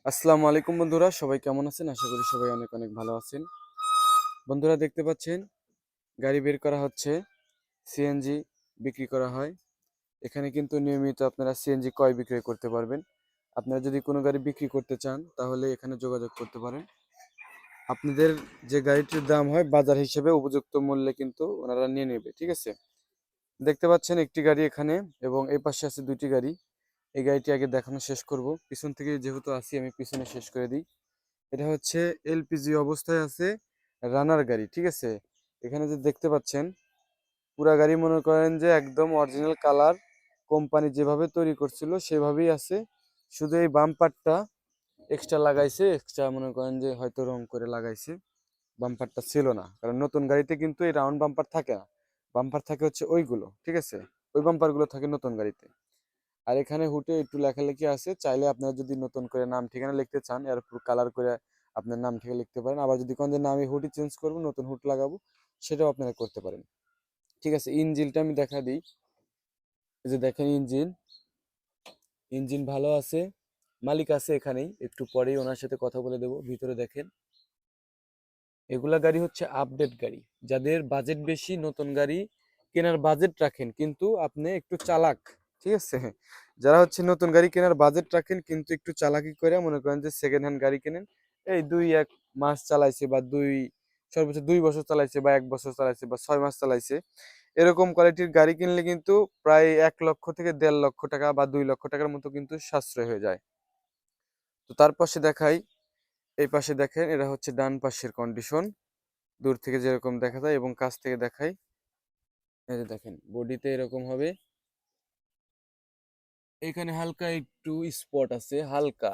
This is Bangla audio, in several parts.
আসসালামু আলাইকুম বন্ধুরা, সবাই কেমন আছেন? আশা করি সবাই অনেক অনেক ভালো আছেন। বন্ধুরা দেখতে পাচ্ছেন গাড়ি বের করা হচ্ছে, সিএনজি বিক্রি করা হয়। এখানে কিন্তু নিয়মিত আপনারা সিএনজি ক্রয় বিক্রয় করতে পারবেন। আপনারা যদি কোনো গাড়ি বিক্রি করতে চান তাহলে এখানে যোগাযোগ করতে পারেন। আপনাদের যে গাড়িটির দাম হয় বাজার হিসেবে উপযুক্ত মূল্যে কিন্তু ওনারা নিয়ে নেবে, ঠিক আছে? দেখতে পাচ্ছেন একটি গাড়ি এখানে এবং এই পাশে আছে দুইটি গাড়ি। এই গাড়িটি আগে দেখানো শেষ করব। পিছন থেকে যেহেতু আসি আমি পিছনে শেষ করে দিই। এটা হচ্ছে এলপিজি অবস্থায় আছে, রানার গাড়ি, ঠিক আছে? এখানে যে দেখতে পাচ্ছেন পুরা গাড়ি মনে করেন যে একদম অরিজিনাল কালার, কোম্পানি যেভাবে তৈরি করছিল সেভাবেই আছে। শুধু এই বাম্পারটা এক্সট্রা লাগাইছে, এক্সট্রা মনে করেন যে হয়তো রং করে লাগাইছে। বাম্পারটা ছিল না, কারণ নতুন গাড়িতে কিন্তু এই রাউন্ড বাম্পার থাকে না। বাম্পার থাকে হচ্ছে ওইগুলো, ঠিক আছে? ওই বাম্পারগুলো থাকে নতুন গাড়িতে। আর এখানে হুটে একটু লেখালেখি আছে, চাইলে আপনারা যদি নতুন করে নাম ঠিকানা লিখতে চান এর উপর কালার করে আপনার নাম ঠিকানা লিখতে পারেন। আবার যদি কোন যে না আমি হুডই চেঞ্জ করবো, নতুন হুড লাগাবো, সেটাও আপনারা করতে পারেন, ঠিক আছে? ইঞ্জিনটা আমি দেখা দিই। এই যে দেখেন ইঞ্জিন, ইঞ্জিন ভালো আছে। মালিক আছে এখানেই, একটু পরেই ওনার সাথে কথা বলে দেবো। ভিতরে দেখেন এগুলা গাড়ি হচ্ছে আপডেট গাড়ি। যাদের বাজেট বেশি, নতুন গাড়ি কেনার বাজেট রাখেন কিন্তু আপনি একটু চালাক, ঠিক আছে? যারা হচ্ছে নতুন গাড়ি কেনার বাজেট রাখেন কিন্তু একটু চালাকি করে মনে করেন যে সেকেন্ড হ্যান্ড গাড়ি কেনেন, এই 2-1 মাস চালাইছে বা সর্বোচ্চ 2 বছর চালাইছে বা 1 বছর চালাইছে বা 6 মাস চালাইছে, এরকম কোয়ালিটির গাড়ি কিনলে কিন্তু প্রায় 1 লক্ষ থেকে 1.5 লক্ষ টাকা বা 2 লক্ষ টাকার মতো কিন্তু সাশ্রয় হয়ে যায়। তো তার পাশে দেখাই, এই পাশে দেখেন এটা হচ্ছে ডান পাশের কন্ডিশন, দূর থেকে যেরকম দেখা যায় এবং কাছ থেকে দেখাই। এই যে দেখেন বডিতে এরকম হবে, এখানে হালকা একটু স্পট আছে, হালকা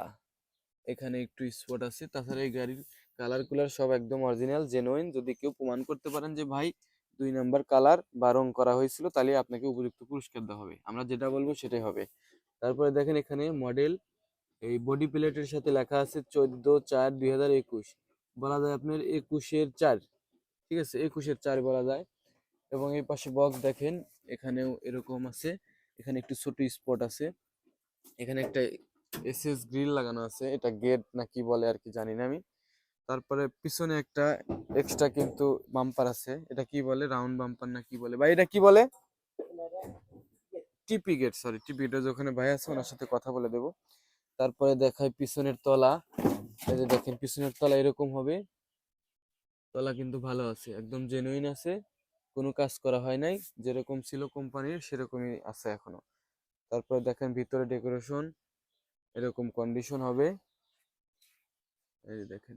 এখানে একটু স্পট আছে। তাছাড়া এই গাড়ির কালার কুলার সব একদম অরিজিনাল জেনুইন। যদি কেউ প্রমাণ করতে পারেন যে ভাই 2 নাম্বার কালার বা রং করা হয়েছিল, তাহলে আপনাকে উপযুক্ত পুরস্কার দেওয়া হবে। আমরা যেটা বলবো সেটাই হবে। তারপরে দেখেন এখানে মডেল, এই বডি প্লেটের সাথে লেখা আছে 14/4/2021, বলা যায় আপনার 21-এর 4, ঠিক আছে? 21-এর 4 বলা যায়। এবং এই পাশে বক্স দেখেন, এখানেও এরকম আছে। এখানে একটু ছোট স্পট আছে। এখানে একটা এসএস গ্রিল লাগানো আছে, এটা গেট না কি বলে আর কি জানি না আমি। তারপরে পিছনে একটা এক্সট্রা কিন্তু বাম্পার আছে, এটা কি বলে, রাউন্ড বাম্পার না কি বলে ভাই, এটা কি বলে? টিপি গেট, সরি টিপি গেট। ওখানে ভাই আছে, ওনার সাথে কথা বলে দেবো। তারপরে দেখায় পিছনের তলা। এই যে দেখেন পিছনের তলা এরকম হবে। তলা কিন্তু ভালো আছে, একদম জেনুইন আছে, কোনো কাজ করা হয় নাই। যেরকম ছিল কোম্পানির সেরকমই আছে এখনো। তারপরে দেখেন ভিতরে ডেকোরেশন এরকম কন্ডিশন হবে। এই যে দেখেন,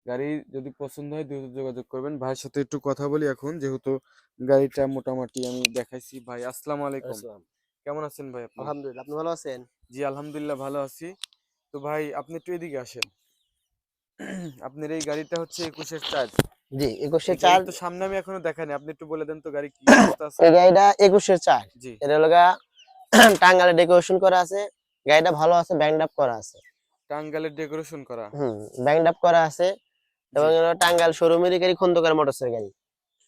গাড়ি যদি পছন্দ হয় দ্রুত যোগাযোগ করবেন। ভাইয়ের সাথে একটু কথা বলি এখন, যেহেতু গাড়িটা মোটামুটি আমি দেখাইছি। ভাই আসসালামু আলাইকুম, আসসালাম। কেমন আছেন ভাই আপনি? আলহামদুলিল্লাহ। আপনি ভালো আছেন? জি আলহামদুলিল্লাহ ভালো আছি। তো ভাই আপনি একটু এদিকে আসেন। আপনার এই গাড়িটা হচ্ছে 21-এর 4। জি, এই ২১-এর ৪। গাড়ি তো সামনে আমি এখনো দেখানি, আপনি একটু বলে দেন তো গাড়ি কি অবস্থা আছে। এই গাড়িটা ২১-এর ৪। জি। এটা হলো টাঙ্গালে ডেকোরেশন করা আছে। গাড়িটা ভালো আছে, ব্যাংড আপ করা আছে। টাঙ্গালের ডেকোরেশন করা। হুম, ব্যাংড আপ করা আছে জি। এবং এটা টাঙ্গাইল শোরুমেরই গাড়ি, খন্দকার মোটরসের গাড়ি।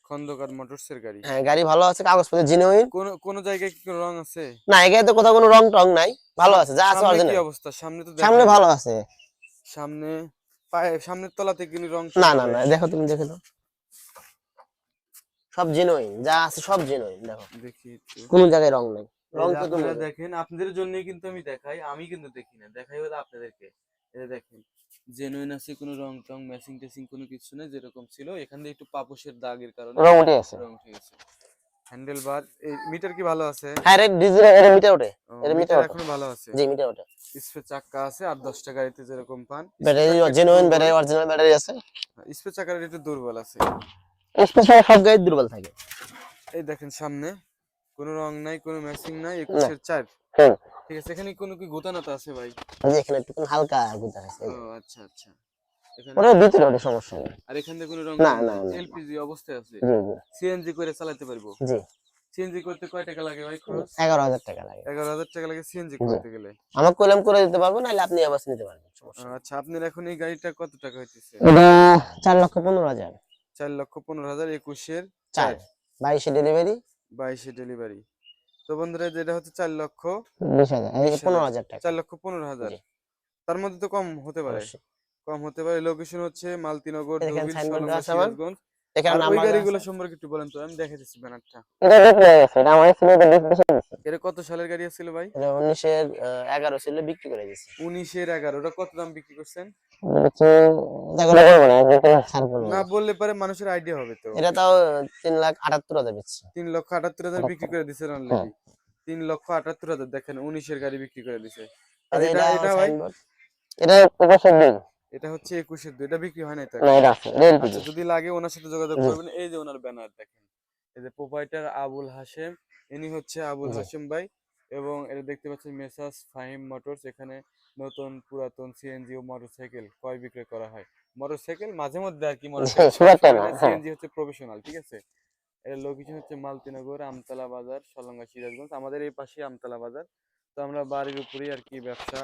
খন্দকার মোটরসের গাড়ি। হ্যাঁ, গাড়ি ভালো আছে, কাগজপত্র জিনুইন। কোন জায়গায় কি কোনো রং আছে? না, এই গাড়িতে কোথাও কোনো রং টং নাই। ভালো আছে, যা আছে সামনে কি অরিজিনাল। অবস্থা? সামনে তো সামনে দেখাই নাই। ভালো আছে। সামনে পায়ে সামনের তলাতে কি রং টং না, না, হবে? না, দেখো তুমি দেখে নাও। সব জিনুইন, যা আছে সব জিনুইন। দেখো, দেখি একটু। কোনো জায়গায় রং নাই। এই রং যে তো তুমি আপনারা দেখেন, আপনাদের জন্যই কিন্তু আমি দেখাই, আমি কিন্তু দেখি না, দেখাই হলো আপনাদেরকে। এই যে দেখেন জেনুইন আছে, কোনো রং টং ম্যাচিং টেচিং কোনো কিছু নেই, যেরকম ছিল। এখান দিয়ে একটু পাপোশের দাগের কারণে রং উঠে আছে। রং উঠে গেছে। হ্যান্ডেল বার, এই মিটার কি ভালো আছে? হ্যাঁ, রেড ডিজেল, এর মিটার ওঠে। ও, এর মিটার মিটার ওঠে। এখনো ভালো আছে। জি, মিটার ওঠে। স্পেস চাক্কা আছে, আর 10টা গাড়িতে যেরকম পান। স্পেস ব্যাটারি চাক্কা একটু জেনুইন দুর্বল। ব্যাটারি, অরিজিনাল ব্যাটারি আছে। স্পেস চাক্কার একটু দুর্বল আছে। স্পেশাল সব গাড়ি দুর্বল থাকে। এই দেখেন সামনে কোনো রং নাই, কোনো ম্যাচিং নাই, না। 21-এর 4, হুম। ঠিক আছে? এখানে কোনো কি গোতানাতা আছে ভাই? এই যে এখানে একটু হালকা গুতা আছে, এই ও যে। আচ্ছা আচ্ছা। এখানে ওটার একটু ভিতরে আছে। ওটা সমস্যা নেই। আর এখান থেকে কোনো রং না, টং না, নাই, না, না। এলপিজি অবস্থায় আছে। জি, সিএনজি করে চালাতে পারবো। জি, জি। সিএনজি করতে কয় টাকা লাগে ভাই খরচ? ১১,০০০ টাকা লাগে। 11,000 টাকা লাগে সিএনজি জি। করতে গেলে। আমাকে কইলাম করে দিতে পারবো, নাহলে আপনি আবার নিতে পারবেন, সমস্যা নেই। আচ্ছা, আপনার এখন এই গাড়িটা কত টাকা হইতেছে? এটা ৪,১৫,০০০। 4,15,000, 21-এর ৪, 4, ২২-এ ডেলিভারি। 22-এ ডেলিভারি। তো বন্ধুরা যেটা হচ্ছে 4,20,000, ২০,০০০, এই 20,000, ১৫,০০০ টাকা। 4,15,000। জি। তার মধ্যে তো কম হতে পারে, অবশ্যই। কম হতে পারে। লোকেশন হচ্ছে মালতীনগর, এখানে ধোবিল, সাইনবোর্ড দেওয়া সলঙ্গা, আছে আমার, সিরাজগঞ্জ। এখানে আর ওই নাম্বার দেওয়া আছে। গাড়িগুলো সম্পর্কে একটু বলেন তো, আমি দেখাইতেছি ব্যানারটা। এটা বিক্রি হয়ে গেছে, এটা আমার ছিল, এটা বিক্রি করে দিছে। এটা কত সালের গাড়ি ছিল ভাই? এটা 19-এর 11 ছিল, বিক্রি করে দিছে। 19-11, ওটা কত দাম বিক্রি করছেন? হচ্ছে এগুলো করবো না, এগুলো ছাড় করবো না না। বললে পারে মানুষের আইডিয়া হবে তো। এটা তাও 3,78,000 বেচছে। 3,78,000 বিক্রি 78। করে দিছেন হ্যাঁ, অলরেডি। 3,78,000 দেখেন, 19-এর গাড়ি বিক্রি করে দিছে। আর এই যে এটা এটা এটা ভাই? সাইনবোর্ড, এটা 21-এর দিন। এটা হচ্ছে 21-এর, দুইটা বিক্রি হয় নাই তো না, এখন। এটা আছে, এটা আচ্ছা, এলপিজি। যদি লাগে ওনার সাথে যোগাযোগ জি করবেন। এই যে ওনার ব্যানার দেখেন, এই যে প্রোপাইটার আবুল হাশেম, ইনি হচ্ছে আবুল জি। হাশেম ভাই। এবং এটা দেখতে পাচ্ছেন মেসার্স ফাহিম মোটরস, এখানে নতুন পুরাতন সিএনজি ও মোটরসাইকেল ক্রয় বিক্রয় করা হয়। মোটরসাইকেল মাঝে মধ্যে আর কি, জি, মোটরসাইকেল খুব একটা সবসময় না, না, হ্যাঁ। সিএনজি হচ্ছে প্রফেশনাল, ঠিক আছে। এর লোকেশন হচ্ছে মালতীনগর, আমতলা বাজার, সলঙ্গা, সিরাজগঞ্জ। আমাদের এই পাশে আমতলা বাজার। তো আমরা বাড়ির উপরেই আর কি ব্যবসা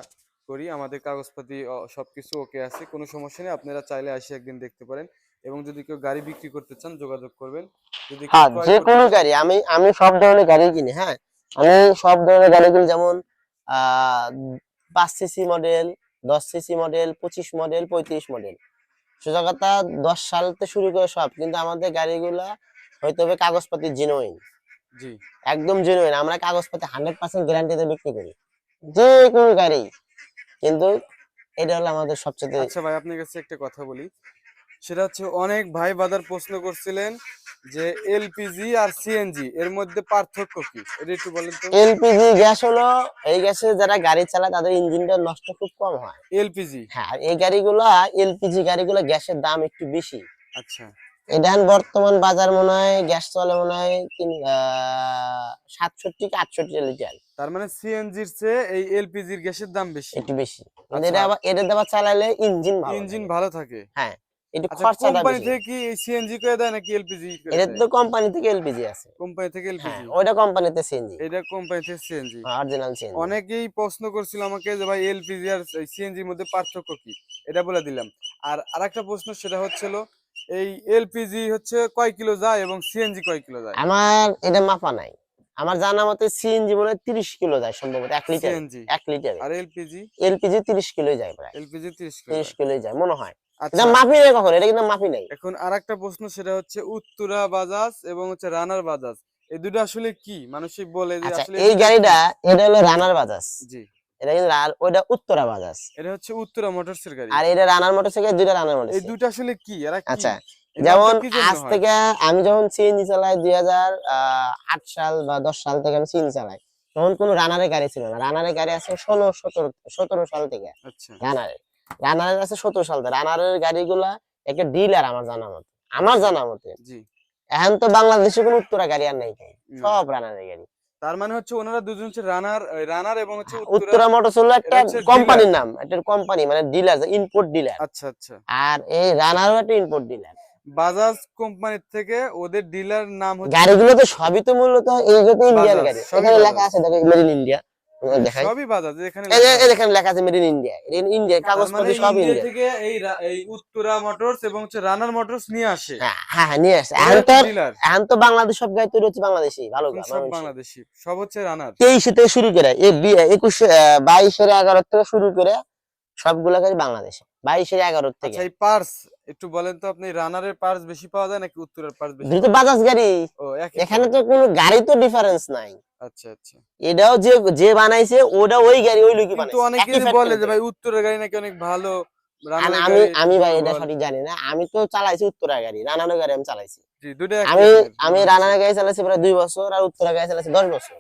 করি। আমাদের কাগজপাতি সবকিছু ওকে আছে, কোনো সমস্যা নেই। আপনারা চাইলে এসে একদিন দেখতে পারেন। এবং যদি কেউ গাড়ি বিক্রি করতে চান যোগাযোগ করবেন। যদি কেউ হ্যাঁ, ক্রয় যে করতে কোনো চান, গাড়ি, আমি আমি সব ধরনের গাড়ি কিনি। হ্যাঁ, আমি সব ধরনের গাড়ি কিনি, যেমন আহ 5 CC model, 10 CC model, 25 model, 35 model, সোজা কথা 10 সাল থেকে শুরু করে সব। কিন্তু আমাদের গাড়িগুলা হয়তো হবে কাগজপাতি জেনুইন, জি। একদম জেনুইন। আমরা কাগজপাতি 100% গ্যারান্টিতে বিক্রি করি, যে কোনো গাড়ি। কিন্তু এটা হলো আমাদের সবচেয়ে। আচ্ছা ভাই, আপনার কাছে একটা কথা বলি। সেটা হচ্ছে, অনেক ভাই বাদার প্রশ্ন করছিলেন যে এলপিজি আর সিএনজি এর মধ্যে পার্থক্য কি, এটা একটু বলেন তো। এলপিজি গ্যাস হলো, এই গ্যাসে যারা গাড়ি চালায় তাদের ইঞ্জিনটা নষ্ট খুব কম হয়। এলপিজি। হ্যাঁ, আর এই গাড়িগুলা, এলপিজি গাড়িগুলো গ্যাসের দাম একটু বেশি। আচ্ছা। এটা বর্তমান বাজার মনে হয় গ্যাস চলে মনে হয় 67 কি 68 লিটার, তার মানে সিএনজির চেয়ে এই এলপিজির গ্যাসের দাম বেশি। একটু বেশি। কিন্তু আচ্ছা। এটা দেওয়া চালালে ইঞ্জিন ভালো ইঞ্জিন থাকে। ভালো থাকে। হ্যাঁ, একটু আচ্ছা, খরচাটা কোম্পানি বেশি। থেকে কি এই সিএনজি করে দেয় নাকি এলপিজি করে এটা দেয়? তো কোম্পানি থেকে এলপিজি আছে। কোম্পানি থেকে হ্যাঁ, এলপিজি। ওইটা কোম্পানিতে সিএনজি, এটা কোম্পানি থেকে সিএনজি। Original CNG. অনেকেই প্রশ্ন করছিল আমাকে যে ভাই এলপিজি আর সিএনজির মধ্যে পার্থক্য কি, এটা বলে দিলাম। আর আরেকটা প্রশ্ন সেটা হচ্ছিল, এই এলপিজি হচ্ছে কয় কিলো যায় এবং সিএনজি কয় কিলো যায়? আমার এটা মাপা নাই, আমার জানা মতে সিএনজি মনে হয় 30 কিলো যায় সম্ভবত, 1 লিটারে। সিএনজি। 1 লিটারে আর এলপিজি? এলপিজি 30 কিলোই যায় প্রায়। এলপিজি 30 কিলো 30 যায়। কিলোই যায় মনে হয়। এটা আচ্ছা। মাপি নাই কখনো, এটা কিন্তু মাপি নাই। এখন আরেকটা প্রশ্ন সেটা হচ্ছে, উত্তরা বাজাজ এবং হচ্ছে রানার বাজাজ, এই দুটো আসলে কি? মানুষই বলে যে আচ্ছা, আসলে এই এই দুটো কি? গাড়িটা, এটা হলো রানার বাজাজ, জি। এটা কিন্তু ওইটা উত্তরা বাজাজ। এটা হচ্ছে উত্তরা মোটরসের গাড়ি। আর এটা রানার মোটরসাইকেল, দুইটা রানার এই মোটরসাইকেল। দুটো আসলে কি, এরা কি? আচ্ছা, এই নামটা যেমন কি জন্য আজ হয়? থেকে আমি যখন সিএনজি চালাই 2008 সাল বা 10 সাল থেকে আমি সিএনজি চালাই, তখন কোনো রানারের গাড়ি ছিল না। রানারের গাড়ি আছে 17 সাল থেকে। আচ্ছা। রানারের রানারের আছে 17 সাল থেকে। রানারের গাড়িগুলা একটা ডিলার আমার জানা মতে, আমার আচ্ছা। জানা মতে। জি। এখন তো বাংলাদেশে কোনো উত্তরা গাড়ি আর নাই ভাই, না। সব রানারের গাড়ি। তার মানে হচ্ছে ওনারা দুজন হচ্ছে রানার, রানার এবং হচ্ছে উত্তরা। উত্তরা মোটরস হলো এরা একটা হচ্ছে ডিলার। কোম্পানির নাম, একটা কোম্পানি মানে ডিলার, ইম্পোর্ট ডিলার। আচ্ছা, আচ্ছা। আর এই রানারও একটা ইম্পোর্ট ডিলার। বাজাজ কোম্পানির থেকে ওদের ডিলার নাম হচ্ছে গাড়িগুলো তো সবই তো মূলত এই যে ইন্ডিয়ান বাজাজ, গাড়ি, সবই এখানে লেখা বাজাজ। আছে দেখো মেড ইন ইন্ডিয়া, হ্যাঁ, দেখাই। সবই বাজাজ, এখানে এই যে লেখা এই আছে। দেখেন লেখা আছে মেড ইন ইন্ডিয়া, ইন্ডিয়া, তার মানে কাগজপত্র সব ইন্ডিয়া ইন্ডিয়া। থেকে এই উত্তরা মোটরস এবং হচ্ছে রানার মোটরস নিয়ে আসে। হ্যাঁ হ্যাঁ হ্যাঁ, নিয়ে আসছে। ওরা এখন তো হচ্ছে ডিলার। এখন তো বাংলাদেশ সব গাড়ি তৈরি হচ্ছে বাংলাদেশি, ভালো এখন গা সব মানুষ। বাংলাদেশি, সব হচ্ছে রানার। 23 থেকে শুরু করে 21, 22-এর 11 থেকে শুরু করে সবগুলা গাড়ি বাংলাদেশে, 22-এর 11 থেকে। আচ্ছা, এই পার্স একটু বলেন তো, আপনি রানারের পার্স বেশি পাওয়া যায় নাকি উত্তরার পার্স বেশি দুটো পাওয়া যায়? বাজাজ গাড়ি, ও, একই তো। এখানে তো কোনো গাড়ি তো ডিফারেন্স নাই। আচ্ছা, আচ্ছা। এটাও যে যে বানাইছে ওটা ওই গাড়ি, ওই লোকই কিন্তু বানাইছে অনেকেই একই যে বলে ফ্যাক্টরি যে থেকে। ভাই উত্তরের গাড়ি নাকি অনেক ভালো, আমি রানারের আমি গাড়ি একটু আমি ভাই এটা দুর্বল। সঠিক জানি না, আমি তো চালাইছি উত্তরা গাড়ি, রানানো গাড়ি আমি চালাইছি। জি, দুটো একই আমি আপনার আমি মনে হচ্ছে। রানানো গাড়ি চালাইছি প্রায় 2 বছর, আর উত্তরা গাড়ি চালাইছি 10 বছর।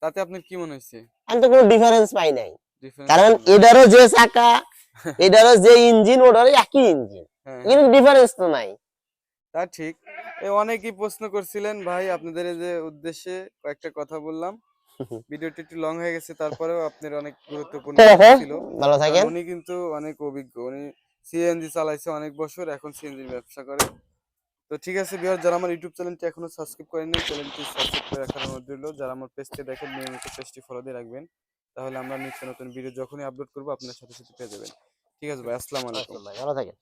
তাতে আপনার কি মনে হচ্ছে? আমি তো কোনো ডিফারেন্স পাই নাই, ডিফারেন্স কারণ পান নাই? এটারও যে চাকা, এটারও যে ইঞ্জিন, ওটারও একই ইঞ্জিন, হ্যাঁ, হ্যাঁ। কিন্তু ডিফারেন্স তো নাই। তা ঠিক। অনেকেই প্রশ্ন করছিলেন ভাই, আপনাদের এই যে উদ্দেশ্যে কয়েকটা কথা বললাম। ভিডিওটি একটু লং হয়ে গেছে, তারপরেও আপনার অনেক গুরুত্বপূর্ণ ঠিক কথা আছে, ছিল। ভালো কারণ থাকেন। উনি কিন্তু অনেক অভিজ্ঞ, উনি সিএনজি চালাইছে অনেক বছর, এখন সিএনজির ব্যবসা করে। তো ঠিক আছে ভিউয়ার, যারা আমার ইউটিউব চ্যানেলটি এখনো সাবস্ক্রাইব করেননি, চ্যানেলটি সাবস্ক্রাইব করে রাখার অনুরোধ রইল। যারা আমার পেজটি দেখেন নিয়মিত, পেজটি ফলো দিয়ে রাখবেন, তাহলে আমরা নিত্য নতুন ভিডিও যখনই আপলোড করবো আপনার সাথে সাথে পেয়ে যাবেন। ঠিক আছে ভাই, আসসালামু আলাইকুম। ভালো থাকেন।